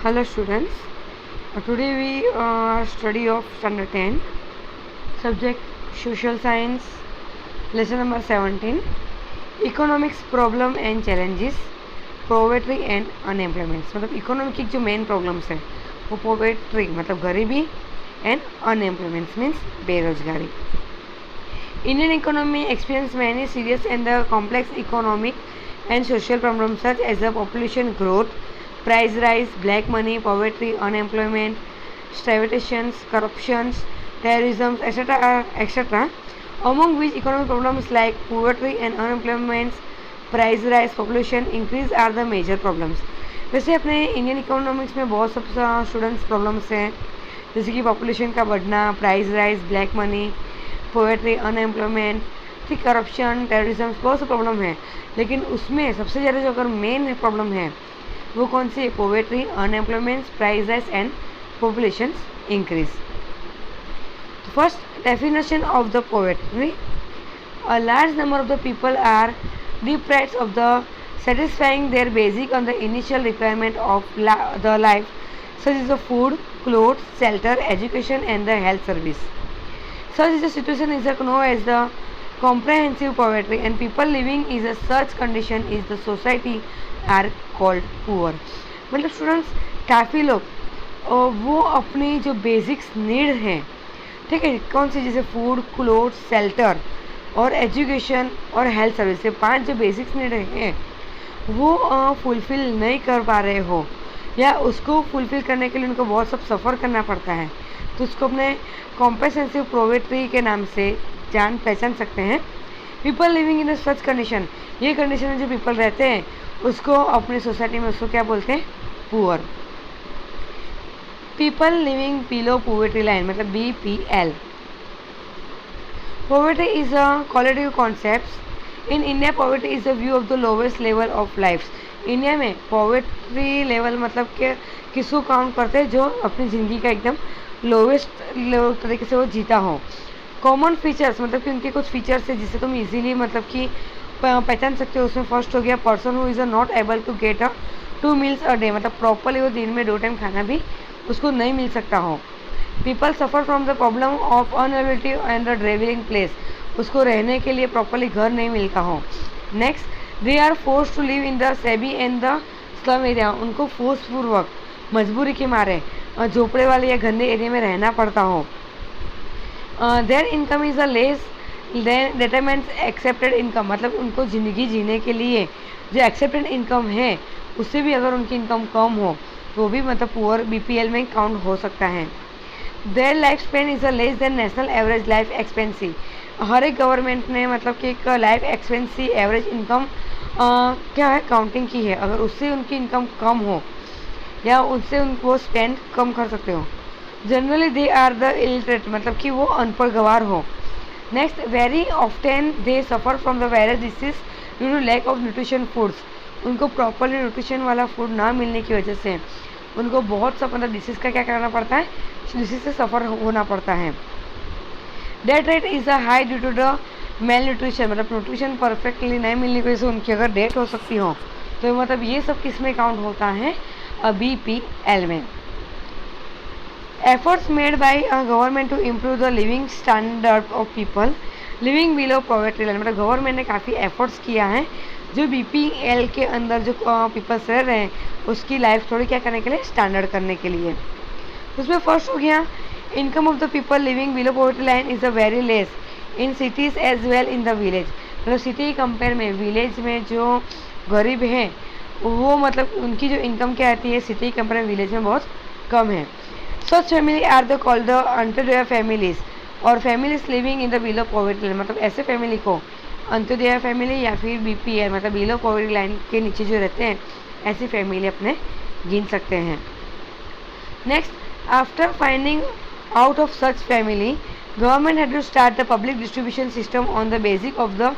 Hello students, today we study of standard 10 subject social science lesson number 17 economics problem and challenges poverty and unemployment। मतलब economic की जो main problems है वो poverty मतलब गरीबी and unemployment means बेरोजगारी। Indian economy experiences many serious and complex economic and social problems such as the population growth, price rise, black money, poverty, unemployment, stagnations, corruptions, terrorism, etc., etc. Among which economic problems like poverty and unemployment, price rise, population increase are the major problems। वैसे अपने Indian economics में बहुत सब students problems हैं, जैसे कि population का बढ़ना, price rise, black money, poverty, unemployment, ठीक, करप्शन, टेररिज्म, बहुत से प्रॉब्लम है। लेकिन उसमें सबसे ज़्यादा जो अगर मेन प्रॉब्लम है वो कौन सी है? Poverty, unemployment, price rise and population increase. First definition of the poverty, a large number of the people are deprived of the satisfying their basic and the initial requirement of the life such as the food, clothes, shelter, education and the health service। Such is the situation is known as the comprehensive poverty and people living in a such condition is the society are called poor। मतलब students काफ़ी लोग वो अपनी जो basics need हैं, ठीक है, कौन सी, जैसे फूड, क्लोथ्स, शेल्टर और एजुकेशन और हेल्थ सर्विस, ये 5 जो बेसिक्स नीड हैं वो फुलफ़िल नहीं कर पा रहे हो या उसको फुलफ़िल करने के लिए उनको बहुत सब सफ़र करना पड़ता है, तो उसको अपने कॉम्प्रेहेंसिव पोवर्टी के नाम से जान पहचान सकते हैं। People living in such condition, ये कंडीशन में जो पीपल रहते हैं उसको अपनी सोसाइटी में उसको क्या बोलते हैं? Poor. People living below poverty line मतलब BPL। Poverty is a qualitative concept. In India, poverty is the view of the lowest level of life। India में पॉवर्टी लेवल मतलब कि किसको काउंट करते हैं? जो अपनी ज़िंदगी का एकदम लोवेस्ट लेवल तरीके से वो जीता हो। कॉमन फीचर्स मतलब कि उनके कुछ फीचर्स है जिससे तुम इजीली मतलब कि पहचान सकते हो। उसमें फर्स्ट हो गया person who is not able to get 2 meals a day, मतलब प्रॉपरली वो दिन में 2 टाइम खाना भी उसको नहीं मिल सकता हो। People suffer from the problem of unability and the travelling place, उसको रहने के लिए प्रॉपरली घर नहीं मिलता हो। Next, they are force to live in the shabby and the slum area, उनको फोर्सपूर्वक मजबूरी के मारे झोपड़े वाले या गंदे एरिया में रहना पड़ता हो। There income is a less then determines accepted income, मतलब उनको ज़िंदगी जीने के लिए जो एक्सेप्टेड इनकम है उससे भी अगर उनकी इनकम कम हो तो भी मतलब पुअर BPL में काउंट हो सकता है। Their life span is a less than national average life expectancy, हर एक गवर्नमेंट ने मतलब कि एक लाइफ एक्सपेंसी एवरेज इनकम क्या है काउंटिंग की है, अगर उससे उनकी इनकम कम हो या उससे उनको स्पेंड कम कर सकते हो। Generally they are the illiterate, मतलब कि वो अनपढ़ गवार हो। Next, very often they suffer from the various disease due to lack of nutrition foods, उनको प्रॉपरली न्यूट्रिशन वाला फूड ना मिलने की वजह से उनको बहुत सा मतलब डिसीज़ का क्या करना पड़ता है, डिसीज से सफ़र होना पड़ता है। Death rate is a high due to the malnutrition, मतलब न्यूट्रिशन परफेक्टली नहीं मिलने की वजह से उनकी अगर डेथ हो सकती हो, तो मतलब ये सब किस में काउंट होता है? BPL में। Efforts made by government to improve the living standard of people living below poverty line, मतलब गवर्नमेंट ने काफ़ी एफर्ट्स किया है जो BPL के अंदर जो पीपल्स रह रहे हैं उसकी लाइफ थोड़ी क्या करने के लिए, स्टैंडर्ड करने के लिए। उसमें फर्स्ट हो गया income of the people living below poverty line is a very less in cities as well in the village, मतलब सिटी के कंपेयर में विलेज में जो गरीब हैं वो मतलब उनकी जो इनकम क्या आती है सिटी के कंपेयर में विलेज में बहुत कम है। Such family are the called the Antyodaya families, और families living in the below poverty line, मतलब ऐसे फैमिली को अंत्योदय फैमिली या फिर BPL मतलब बिलो पॉवर्टी लाइन के नीचे जो रहते हैं ऐसी फैमिली अपने गिन सकते हैं। Next, after finding out of such family, government had to start the public distribution system on the basis of the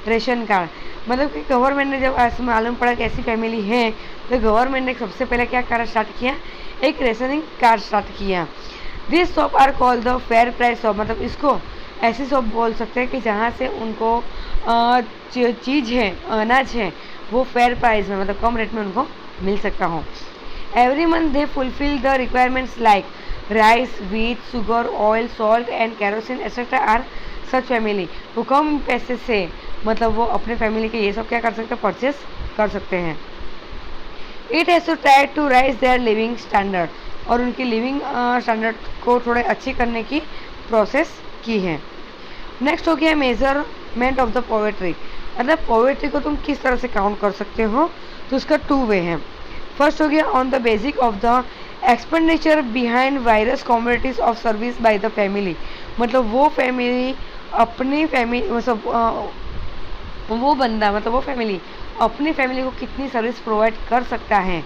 ration card, मतलब कि गवर्नमेंट ने जब ऐसे मालूम पड़ा कि ऐसी फैमिली है तो गवर्नमेंट ने सबसे पहले क्या कार्य स्टार्ट किया, एक रेशनिंग कार्ड स्टार्ट किया। This shop are called the fair price shop, मतलब इसको ऐसी शॉप बोल सकते हैं कि जहाँ से उनको चीज़ है, अनाज है, वो फेयर प्राइस में मतलब कम रेट में उनको मिल सकता हो। Every month they fulfill the requirements like rice, wheat, sugar, oil, salt and kerosene etc. are such family. वो कम पैसे से मतलब वो अपने फैमिली के ये सब क्या कर सकते हैं, परचेस कर सकते हैं. It has to try to raise their living standard, और उनकी लिविंग स्टैंडर्ड को थोड़े अच्छी करने की प्रोसेस की है. नेक्स्ट हो गया मेजरमेंट ऑफ द पॉवर्टी. मतलब पॉवर्टी को तुम किस तरह से काउंट कर सकते हो, तो उसका 2 वे है. फर्स्ट हो गया on the basic of the expenditure behind virus commodities of service by the family. मतलब वो फैमिली अपनी फैमिली मतलब वो बंदा मतलब वो फैमिली अपनी फैमिली को कितनी सर्विस प्रोवाइड कर सकता है,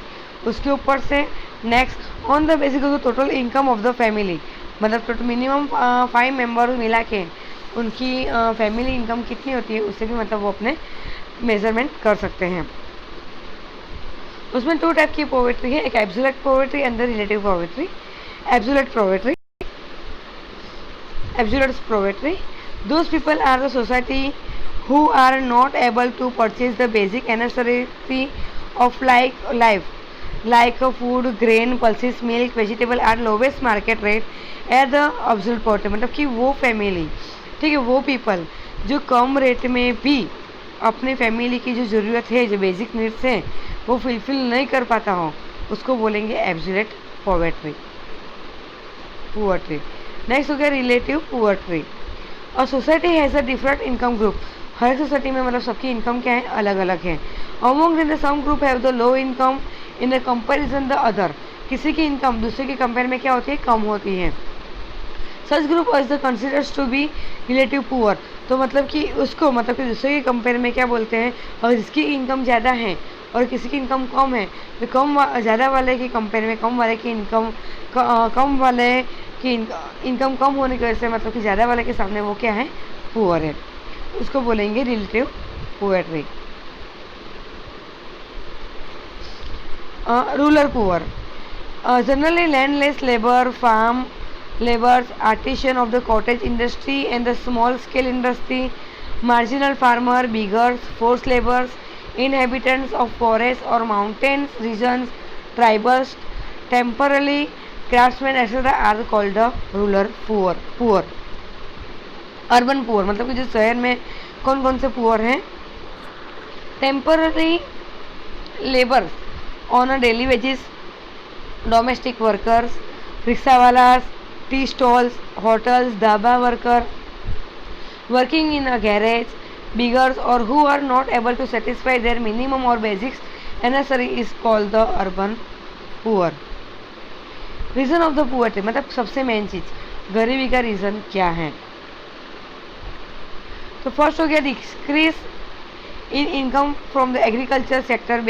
उसके ऊपर से. Next on the basis of the total income of the family. मतलब टोटल मिनिमम 5 मेंबर मिला के उनकी फैमिली इनकम कितनी होती है, उससे भी मतलब वो अपने मेजरमेंट कर सकते हैं. उसमें 2 टाइप की पॉवर्टी है, एक absolute poverty and the relative poverty. Absolute poverty those people are the society who are not able to purchase the basic necessity of life like food, grain, pulses, milk, vegetable at lowest market rate at the absolute poverty. मतलब कि वो family, ठीक है, वो people जो कम rate में भी अपने फैमिली की जो ज़रूरत है, जो बेसिक नीड्स हैं, वो फुलफिल नहीं कर पाता हो, उसको बोलेंगे एब्सोल्यूट पॉवर्टी. नेक्स्ट हो गया रिलेटिव पॉवर्टी. और society has a different income group. हर सोसाइटी में मतलब सबकी इनकम क्या है, अलग अलग है. Among in the some group have the low income in the comparison the other. किसी की इनकम दूसरे के कंपेयर में क्या होती है, कम होती है. Such group is the considers to be relative poor. तो मतलब कि उसको मतलब कि दूसरे के कंपेयर में क्या बोलते हैं, और जिसकी इनकम ज़्यादा है और किसी की इनकम कम है, तो ज़्यादा वाले के कंपेयर में कम वाले की इनकम कम वाले की इनकम कम होने की वजह से मतलब कि ज़्यादा वाले के सामने वो क्या है, पुअर है. उसको बोलेंगे relative poverty. Rural poor. Generally landless labour, farm laborers, artisan of the cottage industry and the small scale industry, marginal farmer, beggars, forced laborers, inhabitants of forests or mountains regions, tribals, temporarily craftsmen etc. are called the rural poor. Urban poor मतलब कि जो शहर में कौन कौन से poor हैं, temporary labour on a daily wages, domestic workers, rickshaw वाला, tea stalls, hotels, dhaba worker, working in a garage, beggars or who are not able to satisfy their minimum or basics necessary is called the urban poor. Reason of the poverty मतलब सबसे main चीज़ गरीबी का reason क्या है. तो first हो गया decrease in income from the agriculture sector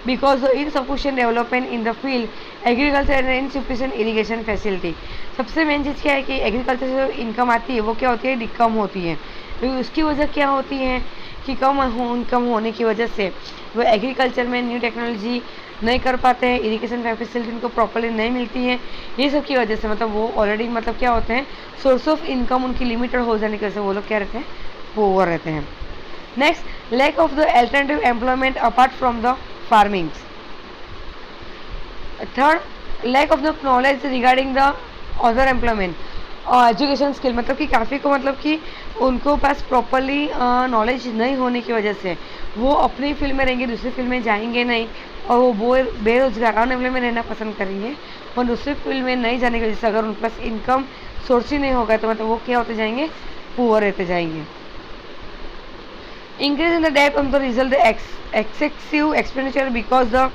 because the insufficient development in the field agriculture and insufficient irrigation facility. सबसे मेन चीज़ क्या है कि एग्रीकल्चर से जो इनकम आती है वो क्या होती है, कम होती है. तो उसकी वजह क्या होती है कि कम इनकम होने की वजह से वो एग्रीकल्चर में न्यू टेक्नोलॉजी नहीं कर पाते हैं, इरिगेशन फैसिलिटी उनको प्रॉपर्ली नहीं मिलती है. ये सब की वजह से मतलब वो ऑलरेडी मतलब क्या होते हैं, सोर्स ऑफ इनकम उनकी लिमिटेड हो जाने की वजह से वो लोग क्या रहते हैं, पुअर रहते हैं. Next, lack of the alternative employment apart from the farmings. Third, lack of the knowledge regarding the other employment और एजुकेशन स्किल. मतलब कि काफ़ी को मतलब कि उनको पास प्रॉपरली नॉलेज नहीं होने की वजह से वो अपनी फील्ड में रहेंगे, दूसरी फील्ड में जाएंगे नहीं, और वो बेरोजगार अनएम्प्लॉयमेंट में रहना पसंद करेंगे. और दूसरी फील्ड में नहीं जाने की वजह से अगर उनके पास इनकम सोर्स ही नहीं होगा तो मतलब वो क्या होते जाएंगे, पुअर रहते जाएंगे. Increase in the debt of the result excessive expenditure because the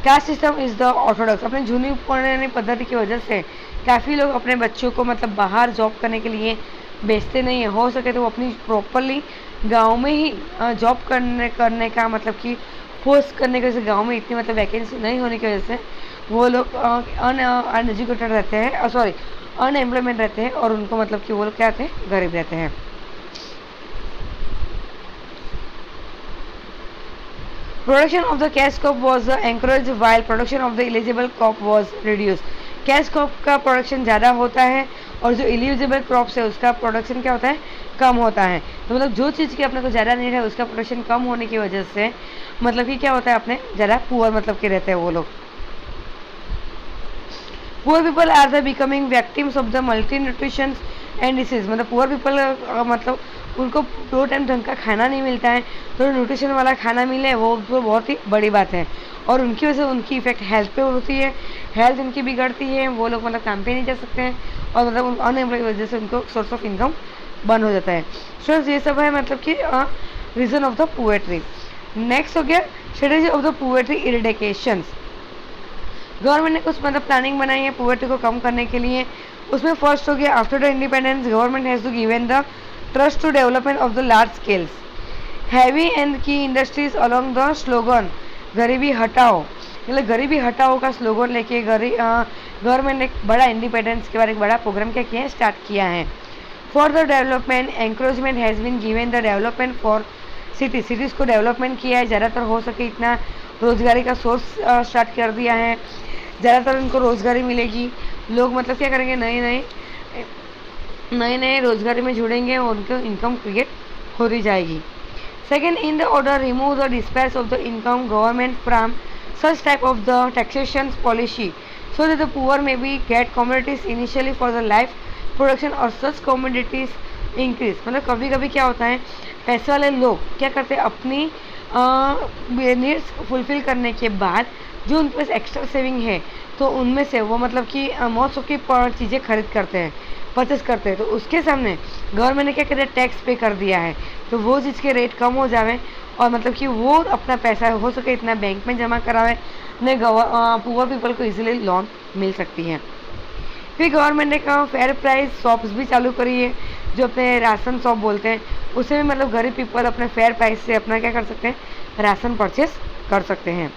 caste system is the orthodox. अपने जूनी पुरानी पद्धति की वजह से काफ़ी लोग अपने बच्चों को मतलब बाहर जॉब करने के लिए भेजते नहीं है. हो सके तो वो अपनी प्रॉपरली गांव में ही जॉब करने का मतलब कि फोर्स करने की वजह से गांव में इतनी मतलब वैकेंसी नहीं होने की वजह से वो लोग अनएजुकेटेड रहते हैं, सॉरी अनएम्प्लॉयमेंट रहते हैं, और उनको मतलब कि वो लोग क्या रहते हैं, गरीब रहते हैं. Production of the cash crop was encouraged while production of the eligible crop was reduced. Cash crop का प्रोडक्शन ज़्यादा होता है और जो एलिजिबल क्रॉप्स है उसका प्रोडक्शन क्या होता है, कम होता है. तो मतलब जो चीज़ की अपने को ज़्यादा नीड है उसका प्रोडक्शन कम होने की वजह से मतलब कि क्या होता है, अपने ज़्यादा पुअर मतलब के रहते हैं वो लोग. Poor people are the becoming victims of the multi nutrition and disease, मतलब पुअर पीपल मतलब उनको 2 टाइम ढंग का खाना नहीं मिलता है, तो न्यूट्रिशन वाला खाना मिले वो तो बहुत ही बड़ी बात है। और उनकी वजह से उनकी इफेक्ट हेल्थ पे होती है, हेल्थ उनकी बिगड़ती है, वो लोग मतलब काम पे नहीं जा सकते हैं, और मतलब अनएम्प्लॉय की वजह से उनको सोर्स ऑफ इनकम बंद हो जाता है। स्टूडेंट्स ये सब है मतलब कि reason of the poverty. Next हो गया strategy of the poverty eradications. Government ने कुछ मतलब प्लानिंग बनाई है पुअर्टी को कम करने के लिए। उसमें फर्स्ट हो गया after the independence government has to given the trust to development of the large scales heavy and key industries along the slogan गरीबी हटाओ, मतलब गरीबी हटाओ का स्लोगन लेके गवर्नमेंट ने एक बड़ा इंडिपेंडेंस के बाद एक बड़ा प्रोग्राम क्या किया है, स्टार्ट किया है। For the development encouragement has been given the development for cities को डेवलपमेंट किया है, ज़्यादातर हो सके इतना रोजगारी का सोर्स स्टार्ट कर दिया है, ज़्यादातर उनको रोजगारी मिलेगी। लोग मतलब क्या करेंगे, नए नए रोजगारी में जुड़ेंगे और उनको इनकम क्रिएट होती जाएगी। Second, in the order remove the dispatch of the income government from such type of the taxation policy so that the poor may be get commodities initially for the life production और such commodities increase। मतलब कभी कभी क्या होता है, पैसे वाले लोग क्या करते हैं, अपनी नीड्स फुलफिल करने के बाद जो उनके पास एक्स्ट्रा सेविंग है तो उनमें से वो मतलब कि मोस्ट ऑफ की चीज़ें खरीद करते हैं, परचेस करते हैं, तो उसके सामने गवर्नमेंट ने क्या कर दिया, टैक्स पे कर दिया है, तो वो चीज़ के रेट कम हो जाए और मतलब कि वो अपना पैसा हो सके इतना बैंक में जमा करावे, ने पुअर पीपल को इजीली लोन मिल सकती है। फिर गवर्नमेंट ने कहा फेयर प्राइस शॉप्स भी चालू करी है, जो अपने राशन शॉप बोलते हैं, उसमें भी मतलब गरीब पीपल अपने फेयर प्राइस से अपना क्या कर सकते हैं, राशन परचेस कर सकते हैं।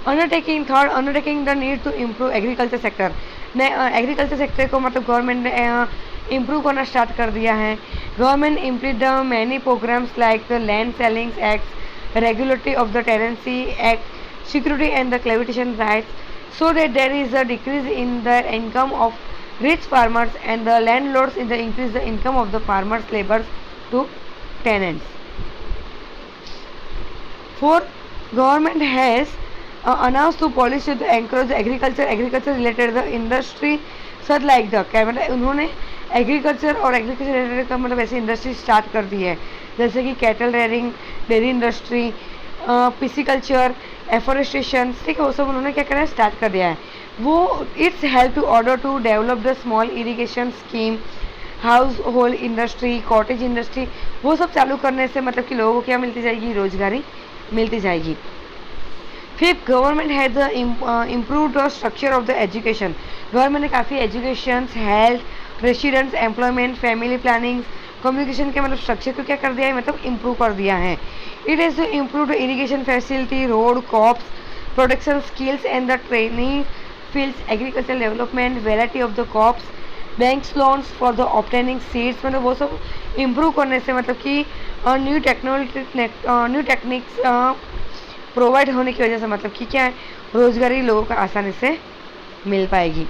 Undertaking the need to improve agriculture sector, ने एग्रीकल्चर सेक्टर को मतलब गवर्नमेंट ने इम्प्रूव करना स्टार्ट कर दिया है। Government implied the many programmes like the land ceiling act, regulatory of the tenancy act, security and the cultivation rights, so that there is a decrease in the income of rich farmers and the landlords in the increase the income of the farmers laborers to tenants. Fourth, government has announced to policy to encourage agriculture related the industry such like the क्या मतलब उन्होंने agriculture और agriculture related का मतलब ऐसी industry start कर दी है, जैसे कि cattle rearing, dairy industry, pisciculture, afforestation, ठीक है, वो सब उन्होंने क्या करा है, स्टार्ट कर दिया है। वो its help to order to develop the small irrigation scheme, household industry, cottage industry, वो सब चालू करने से मतलब कि लोगों को क्या मिलती जाएगी, रोजगारी मिलती जाएगी। फिर government has the improve the structure of the education, government ने काफ़ी education, health, residence, employment, family planning, communication के मतलब स्ट्रक्चर को क्या कर दिया है, मतलब इम्प्रूव कर दिया है। It has to improve the irrigation facility, road, crops, production skills and the training fields, agricultural development, variety of the crops, banks loans for the obtaining seeds, मतलब वो सब improve करने से मतलब कि न्यू टेक्निक्स प्रोवाइड होने की वजह से मतलब कि क्या है, रोजगारी लोगों को आसानी से मिल पाएगी।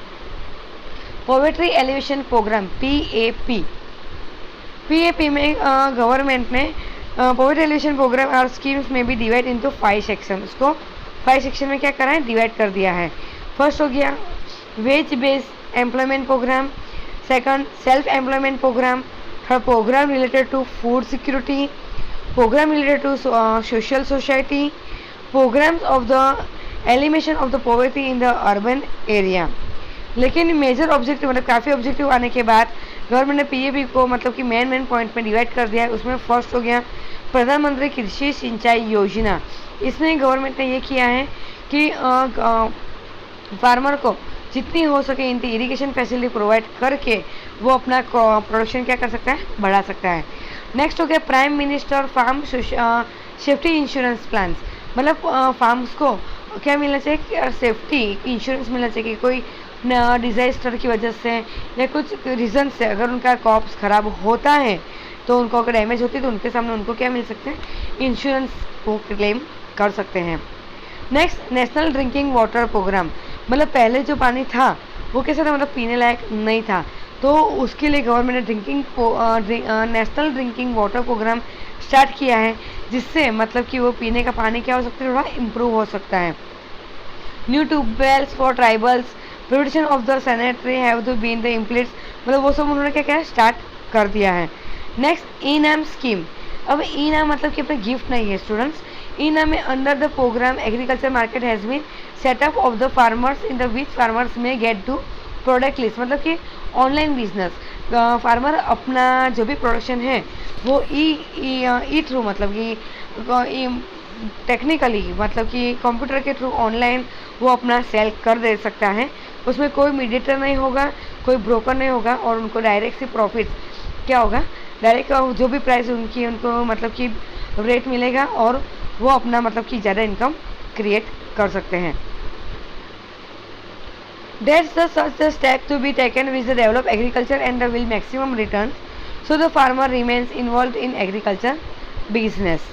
पॉवर्टी एलिवेशन प्रोग्राम PAP में गवर्नमेंट ने पॉवर्टी एलिवेशन प्रोग्राम और स्कीम्स में भी डिवाइड इनटू 5 सेक्शन, उसको 5 सेक्शन में क्या करा है, डिवाइड कर दिया है। फर्स्ट हो गया wage based employment programme, second self employment programme, third programme related to food security, programme related to social society, programmes of the elimination of the poverty in the urban area. लेकिन major objective मतलब काफ़ी objective आने के बाद government ने PAP को मतलब कि मेन पॉइंट में डिवाइड कर दिया है। उसमें फर्स्ट हो गया प्रधानमंत्री कृषि सिंचाई योजना, इसमें गवर्नमेंट ने ये किया है कि फार्मर को जितनी हो सके इनकी इरिगेशन फैसिलिटी प्रोवाइड करके वो अपना प्रोडक्शन क्या कर सकता है, बढ़ा सकता है। नेक्स्ट हो गया prime minister farm safety insurance plan, मतलब फार्म्स को क्या मिलना चाहिए, सेफ्टी इंश्योरेंस मिलना चाहिए कि कोई डिजास्टर की वजह से या कुछ रीज़न से अगर उनका क्रॉप्स ख़राब होता है तो उनको अगर डैमेज होती है तो उनके सामने उनको क्या मिल सकते हैं, इंश्योरेंस को क्लेम कर सकते हैं। Next national drinking water programme, मतलब पहले जो पानी था वो कैसा था, मतलब पीने लायक नहीं था, तो उसके लिए गवर्नमेंट ने national drinking water programme start किया है, जिससे मतलब कि वो पीने का पानी क्या हो सकता है, थोड़ा इम्प्रूव हो सकता है। New tube wells for tribals, prevention of the sanitary have to been the implements, मतलब वो सब उन्होंने क्या क्या स्टार्ट कर दिया है। नेक्स्ट ई नाम स्कीम। अब ई नाम मतलब कि अपने गिफ्ट नहीं है स्टूडेंट्स। ई नाम में under the programme agriculture market has been setup of the farmers in the which farmers में गेट टू प्रोडक्ट लिस्ट, मतलब कि ऑनलाइन बिजनेस। फार्मर अपना जो भी प्रोडक्शन है वो ई थ्रू मतलब कि टेक्निकली मतलब कि कंप्यूटर के थ्रू ऑनलाइन वो अपना सेल कर दे सकता है। उसमें कोई मीडिएटर नहीं होगा, कोई ब्रोकर नहीं होगा, और उनको डायरेक्ट से प्रॉफिट क्या होगा, डायरेक्ट जो भी प्राइस उनकी उनको मतलब कि रेट मिलेगा और वो अपना मतलब कि ज़्यादा इनकम क्रिएट कर सकते हैं। That's the such the step to be taken with the develop agriculture and the will maximum returns, so the farmer remains involved in agriculture business.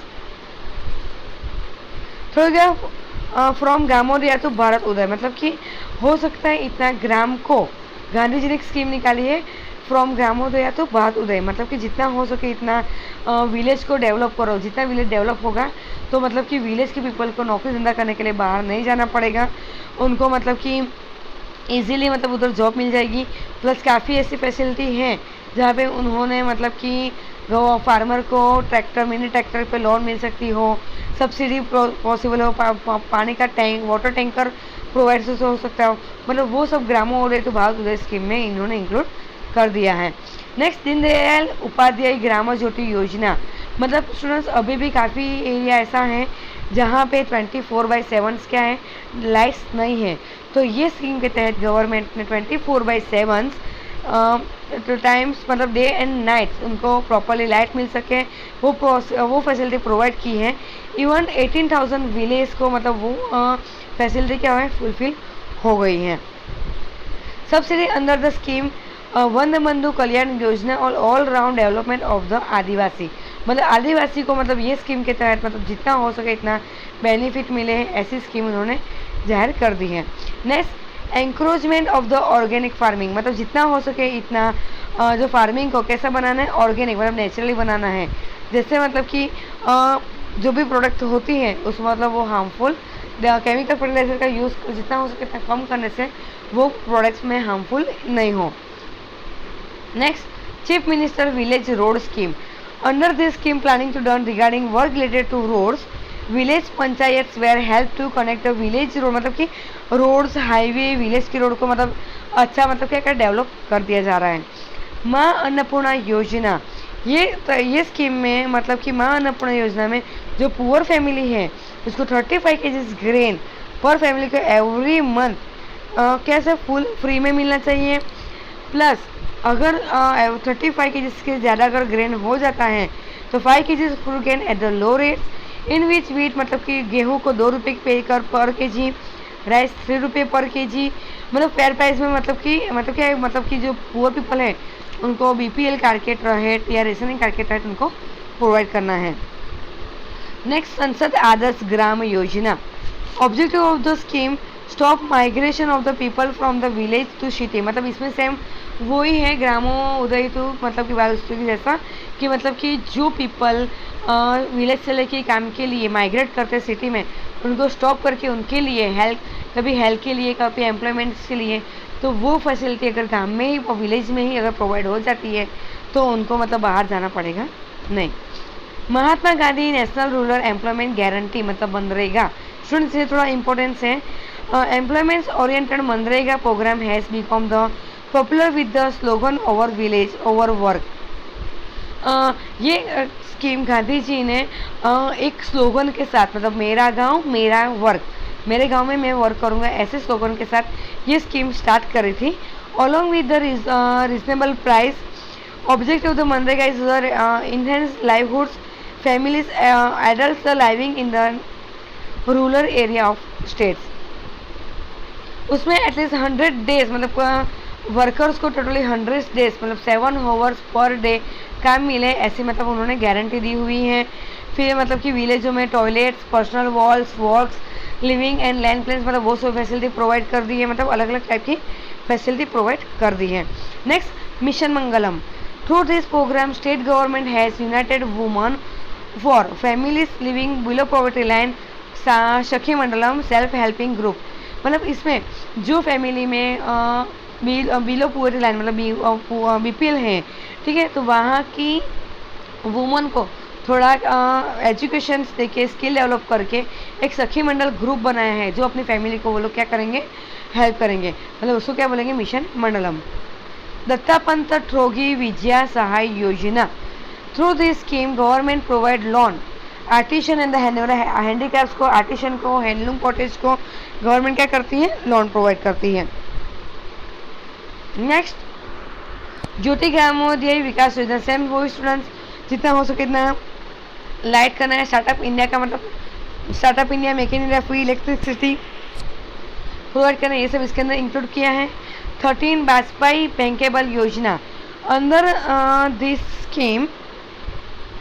थोड़ा गया फ्रॉम ग्रामोदय टू भारत उदय, मतलब कि हो सकता है इतना ग्राम को गांधी जी ने एक स्कीम निकाली है फ्रॉम ग्रामोदय टू भारत उदय, मतलब कि जितना हो सके इतना विलेज को डेवलप करो। जितना विलेज डेवलप होगा तो मतलब कि विलेज के पीपल को नौकरी धंधा करने के लिए बाहर नहीं जाना पड़ेगा, उनको मतलब कि इजीली मतलब उधर जॉब मिल जाएगी। प्लस काफ़ी ऐसी फैसिलिटी हैं जहाँ पे उन्होंने मतलब कि फार्मर को ट्रैक्टर मिनी ट्रैक्टर पे लोन मिल सकती हो, सब्सिडी पॉसिबल हो, पानी का टैंक वाटर टैंकर प्रोवाइड हो सकता हो, मतलब वो सब ग्रामोदय तो भारत उदय स्कीम में इन्होंने इंक्लूड कर दिया है। नेक्स्ट दीनदयाल उपाध्याय ग्राम ज्योति योजना, मतलब स्टूडेंट्स अभी भी काफ़ी एरिया ऐसा है जहाँ पे 24/7 क्या है, लाइट्स नहीं है। तो ये स्कीम के तहत गवर्नमेंट ने 24/7 टाइम्स मतलब डे एंड नाइट उनको प्रॉपरली लाइट मिल सके वो फैसिलिटी प्रोवाइड की है। इवन 18,000 विलेज को मतलब वो फैसिलिटी क्या है फुलफिल हो गई है। Subsidy under the scheme Vande Bandhu Kalyan Yojana और all round development of the Adivasi, मतलब आदिवासी को मतलब ये स्कीम के तहत मतलब जितना हो सके इतना बेनिफिट मिले हैं, ऐसी स्कीम उन्होंने जाहिर कर दी है। Next encroachment of the organic farming, मतलब जितना हो सके इतना जो फार्मिंग को कैसा बनाना है, ऑर्गेनिक मतलब नेचुरली बनाना है। जैसे मतलब कि जो भी प्रोडक्ट होती हैं उस मतलब वो हार्मफुल केमिकल फर्टिलाइजर का यूज़ जितना हो सके इतना कम करने से वो प्रोडक्ट्स में हार्मफुल नहीं हो। Next chief minister village road scheme, under this scheme planning to done regarding work related to roads village panchayat where help to connect the village road, मतलब कि रोड्स हाईवे विलेज की रोड को मतलब अच्छा मतलब क्या डेवलप कर दिया जा रहा है। माँ अन्नपूर्णा योजना, ये स्कीम में मतलब कि माँ अन्नपूर्णा योजना में जो पुअर फैमिली है उसको 35 kg ग्रेन पर फैमिली को एवरी मंथ कैसे फुल फ्री में मिलना चाहिए। प्लस अगर 35 kg के ज़्यादा अगर ग्रेन हो जाता है तो 5 kg full grain at the low rates in which wheat, मतलब कि गेहूँ को 2 रुपये पे कर पर केजी, राइस 3 रुपये पर केजी, मतलब फेयर प्राइस में मतलब क्या मतलब कि जो पुअर पीपल है उनको BPL कार्ड के तहत या रेशनिंग कार्ड के तहत उनको प्रोवाइड करना है। नेक्स्ट संसद Adarsh Gram Yojana, objective of the scheme stop migration of the people from the village to city, मतलब इसमें सेम वही है ग्रामोदय तो मतलब की बात जैसा कि मतलब कि जो पीपल विलेज से लेके काम के लिए माइग्रेट करते हैं सिटी में उनको स्टॉप करके उनके लिए कभी हेल्थ के लिए कभी एम्प्लॉयमेंट्स के लिए, तो वो फैसिलिटी अगर गांव में ही विलेज में ही अगर प्रोवाइड हो जाती है तो उनको मतलब बाहर जाना पड़ेगा नहीं। Mahatma Gandhi national rural employment guarantee मतलब मनरेगा, स्टूडेंट्स से थोड़ा इंपॉर्टेंस है। Employments oriented MNREGA programme has become the popular with the slogan over village over work. ये स्कीम गांधी जी ने एक स्लोगन के साथ मतलब मेरा गांव मेरा वर्क, मेरे गांव में मैं वर्क करूंगा, ऐसे स्लोगन के साथ ये स्कीम स्टार्ट करी थी। Along with the reasonable price, objective of the MNREGA is enhance livelihoods families adults living in the rural area of states. उसमें एटलीस्ट 100 डेज मतलब वर्कर्स को टोटली 100 डेज मतलब 7 आवर्स पर डे काम मिले, ऐसी मतलब उन्होंने गारंटी दी हुई है। फिर मतलब कि विलेजों में toilets, personal walls, works, living and land plains मतलब वो सब फैसिलिटी प्रोवाइड कर दी है, मतलब अलग अलग टाइप की फैसिलिटी प्रोवाइड कर दी है। Next mission Mangalam, through this program state government has united woman for families living below poverty line, Sakhi Mandalam, self helping group, मतलब इसमें जो फैमिली में बिलो पुअर्टी लाइन मतलब बीपीएल है, ठीक है, तो वहाँ की वुमन को थोड़ा एजुकेशन देके स्किल डेवलप करके एक सखी मंडल ग्रुप बनाया है, जो अपनी फैमिली को वो लोग क्या करेंगे, हेल्प करेंगे, मतलब उसको क्या बोलेंगे, मिशन मंडलम। दत्तापंत ठोगी विजया सहाय योजना। Through this scheme government provide loan artisan and handicraft को, आर्टिशन को, हैंडलूम कॉटेज को गवर्नमेंट क्या करती है, लोन प्रोवाइड करती है। नेक्स्ट ज्योति ग्रामोदय विकास योजना। सेम वो स्टूडेंट्स जितना हो सके इतना लाइट करना है। स्टार्टअप इंडिया का मतलब startup India, make in India, free electricity provide करना, ये सब इसके अंदर इंक्लूड किया है। 13 वाजपेयी बैंकेबल योजना। अंदर this scheme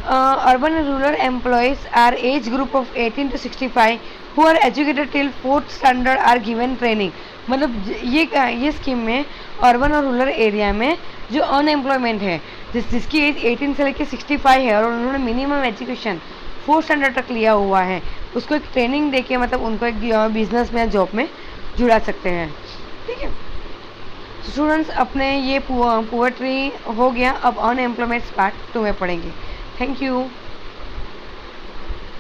urban and rural employees are age group of 18 to 65 who are educated till 4th standard are given training। मतलब ये स्कीम में अर्बन और रूरल एरिया में जो अनएम्प्लॉयमेंट है, जिसकी एज 18 से लेकर 65 है और उन्होंने मिनिमम एजुकेशन 4th स्टैंडर्ड तक लिया हुआ है, उसको एक ट्रेनिंग देके मतलब उनको एक बिजनेस में, जॉब में जुड़ा सकते हैं। ठीक है स्टूडेंट्स, अपने ये पोएट्री हो गया, अब अनएम्प्लॉयमेंट पार्ट 2 में पढ़ेंगे। Thank you.